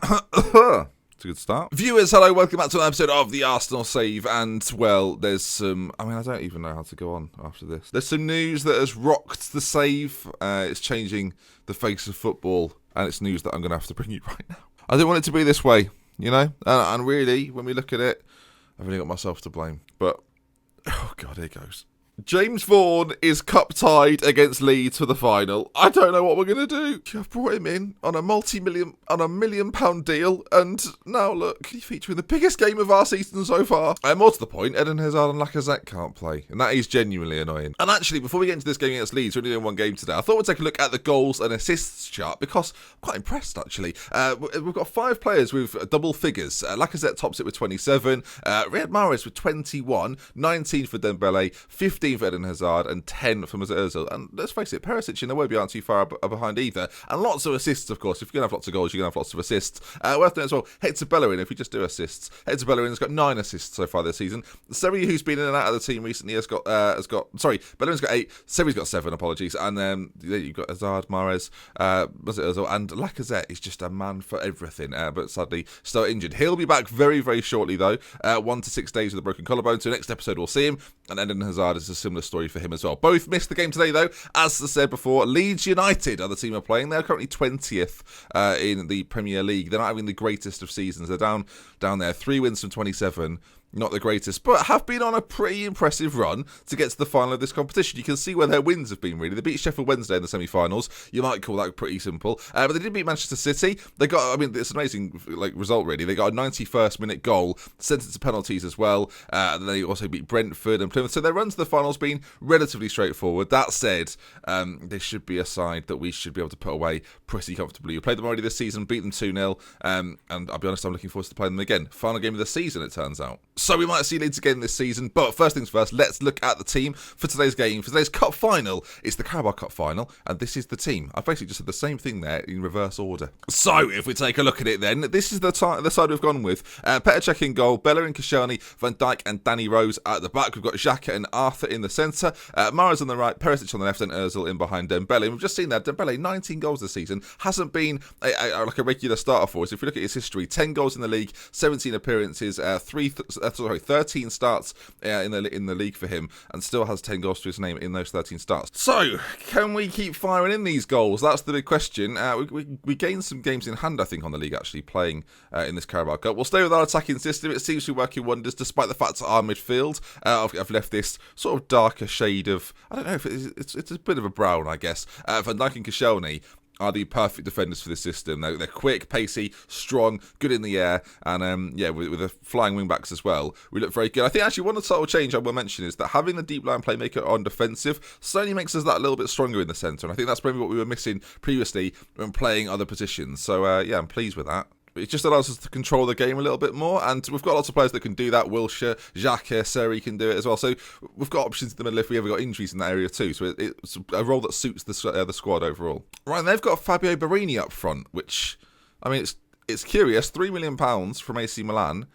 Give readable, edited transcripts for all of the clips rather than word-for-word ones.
It's a good start. Viewers, hello, welcome back to an episode of the Arsenal Save, and, well, there's some... I don't even know how to go on after this. There's some news that has rocked the save. It's changing the face of football, and it's news that I'm going to have to bring you right now. I didn't want it to be this way, you know? And really, when we look at it, I've only got myself to blame. But, oh God, here goes. James Vaughan is cup tied against Leeds for the final. I don't know what we're going to do. I've brought him in on a £1 million deal, and now look, he featured in the biggest game of our season so far. More to the point, Eden Hazard and Lacazette can't play, and that is genuinely annoying. And actually, before we get into this game against Leeds, we're only doing one game today, I thought we'd take a look at the goals and assists chart, because I'm quite impressed, actually. We've got 5 players with double figures. Lacazette tops it with 27, Riyad Mahrez with 21, 19 for Dembele, 15 for Eden Hazard, and 10 for Mesut Ozil. And let's face it, Perisic and Iwobi aren't too far behind either. And lots of assists, of course. If you're going to have lots of goals, you're going to have lots of assists. Worth noting as well, Hector Bellerin, if we just do assists. Hector Bellerin's got 9 assists so far this season. Seri, who's been in and out of the team recently, Bellerin's got 8. Seri's got 7, apologies. And then you've got Hazard, Mahrez, Mesut Ozil, and Lacazette is just a man for everything, but sadly still injured. He'll be back very, very shortly, though. 1 to 6 days with a broken collarbone. So next episode we'll see him. And Eden Hazard is a similar story for him as well. Both missed the game today, though. As I said before, Leeds United are the team are playing. They're currently 20th in the Premier League. They're not having the greatest of seasons. They're down there. 3 wins from 27. Not the greatest, but have been on a pretty impressive run to get to the final of this competition. You can see where their wins have been, really. They beat Sheffield Wednesday in the semi-finals. You might call that pretty simple. But they did beat Manchester City. They got, it's an amazing result, really. They got a 91st minute goal, sent it to penalties as well. And they also beat Brentford and Plymouth. So their run to the finals been relatively straightforward. That said, this should be a side that we should be able to put away pretty comfortably. We played them already this season, beat them 2-0. And I'll be honest, I'm looking forward to playing them again. Final game of the season, it turns out. So we might see Leeds again this season, but first things first, let's look at the team for today's game. For today's cup final, it's the Carabao Cup final, and this is the team. I've basically just said the same thing there in reverse order. So, if we take a look at it then, this is the side we've gone with. Petr Cech in goal, Bellerin, Koscielny, Van Dijk and Danny Rose at the back. We've got Xhaka and Arthur in the centre, Mahrez on the right, Perisic on the left, and Ozil in behind Dembele. And we've just seen that Dembele, 19 goals this season, hasn't been a regular starter for us. If we look at his history, 10 goals in the league, 17 appearances, 13 starts in the league for him, and still has 10 goals to his name in those 13 starts. So, can we keep firing in these goals? That's the big question. We gained some games in hand, I think, on the league, actually, playing in this Carabao Cup. We'll stay with our attacking system. It seems to be working wonders, despite the fact that our midfield, I've left this sort of darker shade of, I don't know if it's a bit of a brown, I guess. Van Dijk and Koscielny are the perfect defenders for this system. They're quick, pacey, strong, good in the air, and with the flying wing backs as well, we look very good. I think actually one of the subtle change I will mention is that having the deep line playmaker on defensive certainly makes us that a little bit stronger in the centre, and I think that's maybe what we were missing previously when playing other positions. So I'm pleased with that. It just allows us to control the game a little bit more, and we've got lots of players that can do that. Wilshere, Xhaka, Seri can do it as well. So we've got options in the middle if we ever got injuries in that area too. So it's a role that suits the squad overall. Right, and they've got Fabio Borini up front, which, it's curious. £3 million from AC Milan.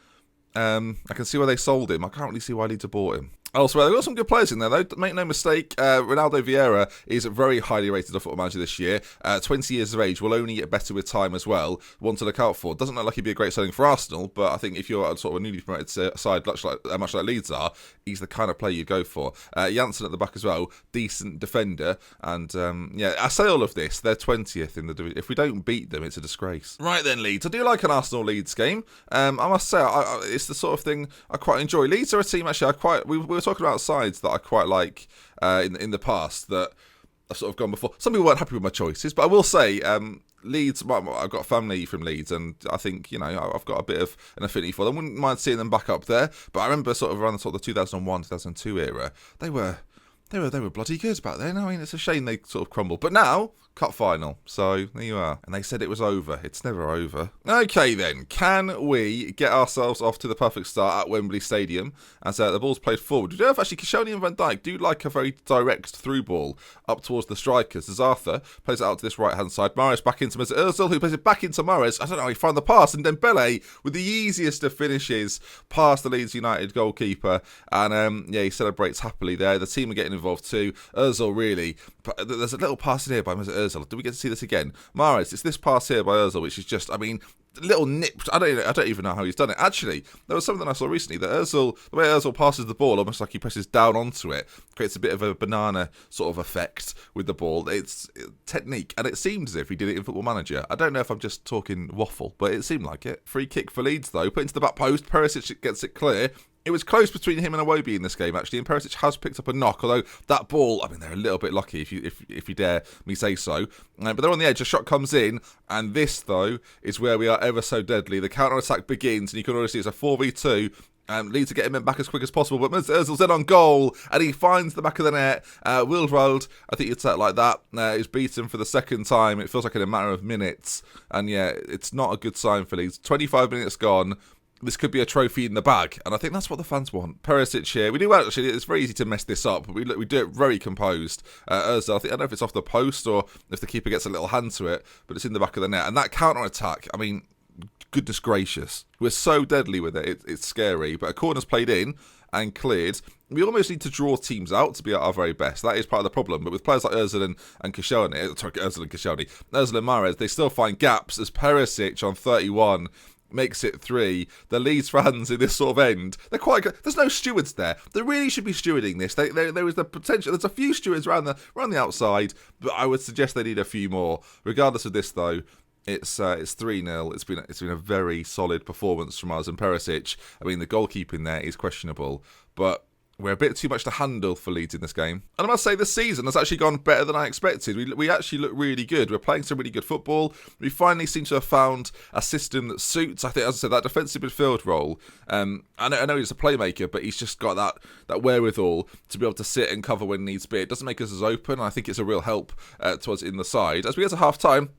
I can see why they sold him. I can't really see why Leeds have bought him. Elsewhere, they've got some good players in there, though. Make no mistake, Ronaldo Vieira is very highly rated a football manager this year. 20 years of age, will only get better with time as well. One to look out for. Doesn't look like he'd be a great selling for Arsenal, but I think if you're sort of a newly promoted side, much like Leeds are, he's the kind of player you'd go for. Janssen at the back as well, decent defender. And I say all of this, they're 20th in the division. If we don't beat them, it's a disgrace. Right then, Leeds. I do like an Arsenal-Leeds game. I must say, it's the sort of thing I quite enjoy. Leeds are a team, actually, we were talking about sides that I quite like in the past that I've sort of gone before. Some people weren't happy with my choices, but I will say Leeds, I've got family from Leeds, and I think, I've got a bit of an affinity for them. I wouldn't mind seeing them back up there, but I remember sort of around the 2001, 2002 era, they were bloody good back then. It's a shame they sort of crumbled. But now, cup final. So, there you are. And they said it was over. It's never over. Okay, then. Can we get ourselves off to the perfect start at Wembley Stadium as the ball's played forward? We do have actually Koscielny and Van Dijk do like a very direct through ball up towards the strikers. As Arthur plays it out to this right-hand side. Mahrez back into Mesut Ozil, who plays it back into Mahrez. I don't know, he found the pass. And Dembele, with the easiest of finishes, past the Leeds United goalkeeper. And, he celebrates happily there. The team are getting involved too. Ozil, really. But there's a little pass in here by Mesut Ozil. Do we get to see this again? Mahrez, it's this pass here by Ozil, which is just, little nip. I don't even know how he's done it. Actually, there was something I saw recently that the way Ozil passes the ball, almost like he presses down onto it, creates a bit of a banana sort of effect with the ball. It's technique, and it seemed as if he did it in Football Manager. I don't know if I'm just talking waffle, but it seemed like it. Free kick for Leeds though, put into the back post. Perisic gets it clear. It was close between him and Iwobi in this game, actually, and Perisic has picked up a knock, although that ball, I mean, they're a little bit lucky, if you dare me say so. But they're on the edge, a shot comes in, and this, though, is where we are ever so deadly. The counter-attack begins, and you can already see it's a 4v2, Leeds to get him back as quick as possible, but Ozil's in on goal, and he finds the back of the net. Wilrod, I think you'd say it like that, is beaten for the second time. It feels like in a matter of minutes, and yeah, it's not a good sign for Leeds. 25 minutes gone. This could be a trophy in the bag, and I think that's what the fans want. Perisic here. We do actually. It's very easy to mess this up. We do it very composed. Ozil, I don't know if it's off the post or if the keeper gets a little hand to it, but it's in the back of the net. And that counter attack. I mean, goodness gracious, we're so deadly with it. It's scary. But a corner's played in and cleared. We almost need to draw teams out to be at our very best. That is part of the problem. But with players like Ozil and Koscielny, Ozil and Mahrez, they still find gaps as Perisic on 31. Makes it 3. The Leeds fans in this sort of end, they're quite good. There's no stewards there. They really should be stewarding this. There is the potential. There's a few stewards around the outside, but I would suggest they need a few more. Regardless of this, though, it's 3-0. It's been a very solid performance from us and Perisic. I mean, the goalkeeping there is questionable, but we're a bit too much to handle for Leeds in this game. And I must say, this season has actually gone better than I expected. We actually look really good. We're playing some really good football. We finally seem to have found a system that suits, I think, as I said, that defensive midfield role. I know he's a playmaker, but he's just got that wherewithal to be able to sit and cover when needs be. It doesn't make us as open. I think it's a real help to us in the side. As we get to half-time,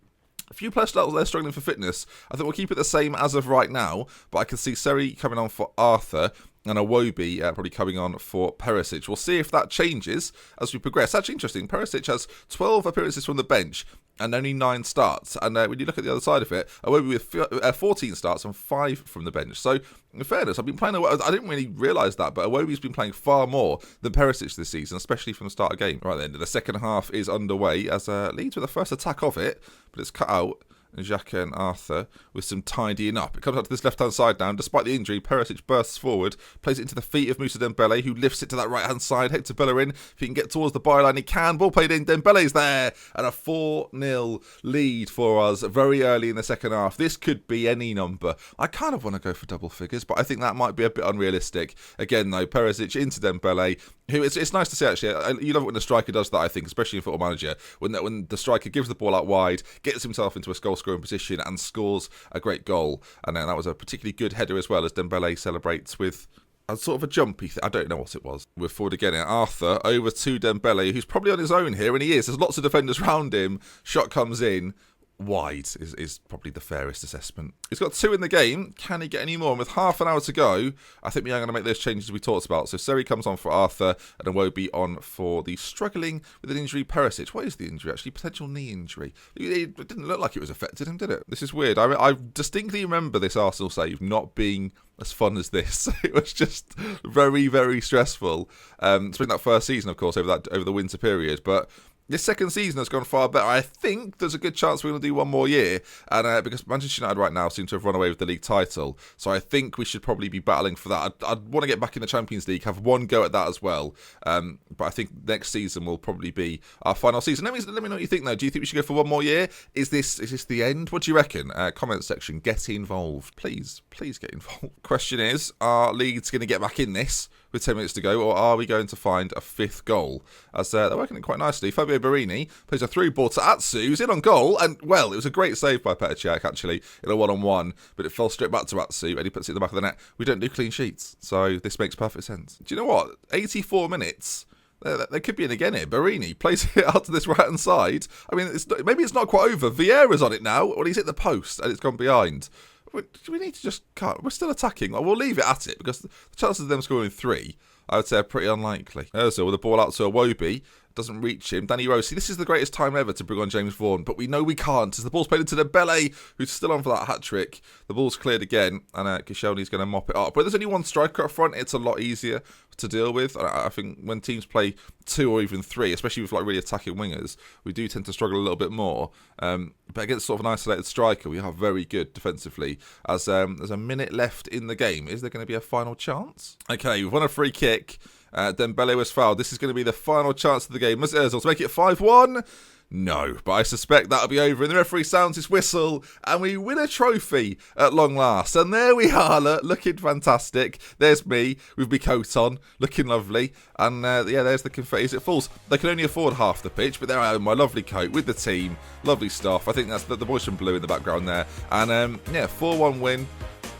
a few players out there struggling for fitness. I think we'll keep it the same as of right now, but I can see Seri coming on for Arthur and Iwobi probably coming on for Perisic. We'll see if that changes as we progress. Actually interesting, Perisic has 12 appearances from the bench and only 9 starts. And when you look at the other side of it, Iwobi with 14 starts and 5 from the bench. So, in fairness, I've been playing. I didn't really realise that, but Iwobi's been playing far more than Perisic this season, especially from the start of the game. Right then, the second half is underway as Leeds with the first attack of it, but it's cut out. Xhaka and Arthur with some tidying up. It comes out to this left-hand side now, and despite the injury, Perisic bursts forward, plays it into the feet of Moussa Dembele, who lifts it to that right-hand side. Hector Bellerin, if he can get towards the byline, he can. Ball played in, Dembele's there, and a 4-0 lead for us very early in the second half. This could be any number. I kind of want to go for double figures, but I think that might be a bit unrealistic. Again, though, Perisic into Dembele, who it's nice to see, actually. You love it when the striker does that, I think, especially in Football Manager, when the striker gives the ball out wide, gets himself into a goal-scoring position and scores a great goal. And then that was a particularly good header as well, as Dembele celebrates with a sort of a jumpy thing. I don't know what it was. We're forward again. Arthur over to Dembele, who's probably on his own here, and he is. There's lots of defenders around him. Shot comes in. Wide is probably the fairest assessment. He's got 2 in the game. Can he get any more? And with half an hour to go, I think we are going to make those changes we talked about. So Seri comes on for Arthur and Iwobi on for the struggling with an injury Perisic. What is the injury actually? Potential knee injury. It didn't look like it was affected him, did it? This is weird. I distinctly remember this Arsenal save not being as fun as this. It was just very, very stressful. It's been that first season, of course, over the winter period, but this second season has gone far better. I think there's a good chance we're going to do one more year, and because Manchester United right now seem to have run away with the league title, so I think we should probably be battling for that. I'd want to get back in the Champions League, have one go at that as well, but I think next season will probably be our final season. Let me know what you think, though. Do you think we should go for one more year? Is this the end? What do you reckon? Comment section, get involved. Please get involved. Question is, are Leeds going to get back in this with 10 minutes to go, or are we going to find a 5th goal? As they're working it quite nicely. Fabio Barini plays a through ball to Atsu, who's in on goal, and, well, it was a great save by Petr Cech, actually, in a one-on-one, but it fell straight back to Atsu, and he puts it in the back of the net. We don't do clean sheets, so this makes perfect sense. Do you know what? 84 minutes... There could be an again here. Barini plays it out to this right-hand side. I mean, maybe it's not quite over. Vieira's on it now, or he's hit the post, and it's gone behind. Do we need to just cut? We're still attacking. We'll leave it at it, because the chances of them scoring 3, I would say, are pretty unlikely. So with the ball out to Iwobi, doesn't reach him. Danny Rose, see, this is the greatest time ever to bring on James Vaughan, but we know we can't as the ball's played into Dembele, who's still on for that hat-trick. The ball's cleared again, and Koscielny's going to mop it up. But there's only one striker up front, it's a lot easier to deal with. I think when teams play 2 or even 3, especially with like really attacking wingers, we do tend to struggle a little bit more. But against sort of an isolated striker, we are very good defensively. As there's a minute left in the game, is there going to be a final chance? Okay, we've won a free kick. Dembele was fouled. This is going to be the final chance of the game. Mesut Ozil to make it 5-1. No, but I suspect that'll be over. And the referee sounds his whistle, and we win a trophy at long last. And there we are, looking fantastic. There's me with my coat on, looking lovely. And yeah, there's the confetti as it falls. They can only afford half the pitch, but there I am, my lovely coat with the team. Lovely stuff. I think that's the boys from blue in the background there. And yeah, 4-1 win.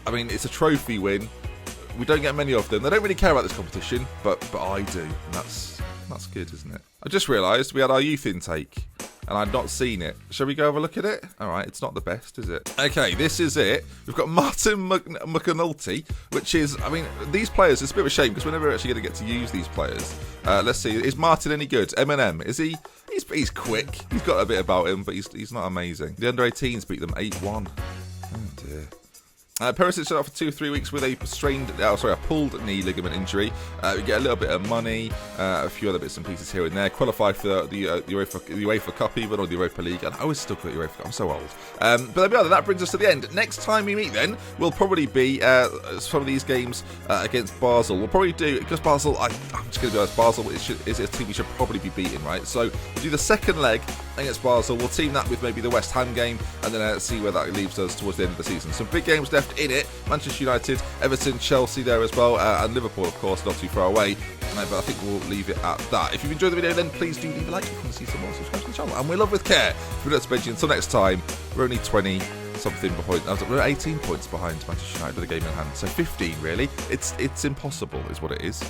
I mean, it's a trophy win. We don't get many of them. They don't really care about this competition, but I do. And that's good, isn't it? I just realised we had our youth intake, and I'd not seen it. Shall we go have a look at it? All right, it's not the best, is it? Okay, this is it. We've got Martin McAnulty, which is, I mean, these players, it's a bit of a shame because we're never actually going to get to use these players. Let's see, is Martin any good? M&M, is he? He's quick. He's got a bit about him, but he's not amazing. The under-18s beat them 8-1. Oh dear. Perisic shut out for 2-3 weeks with a pulled knee ligament injury. We get a little bit of money, a few other bits and pieces here and there. Qualify for the UEFA Cup even, or the Europa League. And I always still call it Europa Cup, I'm so old. But there we are, that brings us to the end. Next time we meet then, will probably be some of these games against Basel. We'll probably do, because Basel, I'm just going to be honest, Basel is a team we should probably be beating, right? So we'll do the second leg against Basel. We'll team that with maybe the West Ham game, and then see where that leaves us towards the end of the season. Some big games left in it. Manchester United, Everton, Chelsea there as well, and Liverpool, of course, not too far away. But I think we'll leave it at that. If you've enjoyed the video, then please do leave a like if you want to see some more. Subscribe to the channel, and we're love with care. If you're not to until next time, we're only 20 something behind. We're 18 points behind Manchester United with a game in hand, so 15 really. It's impossible, is what it is.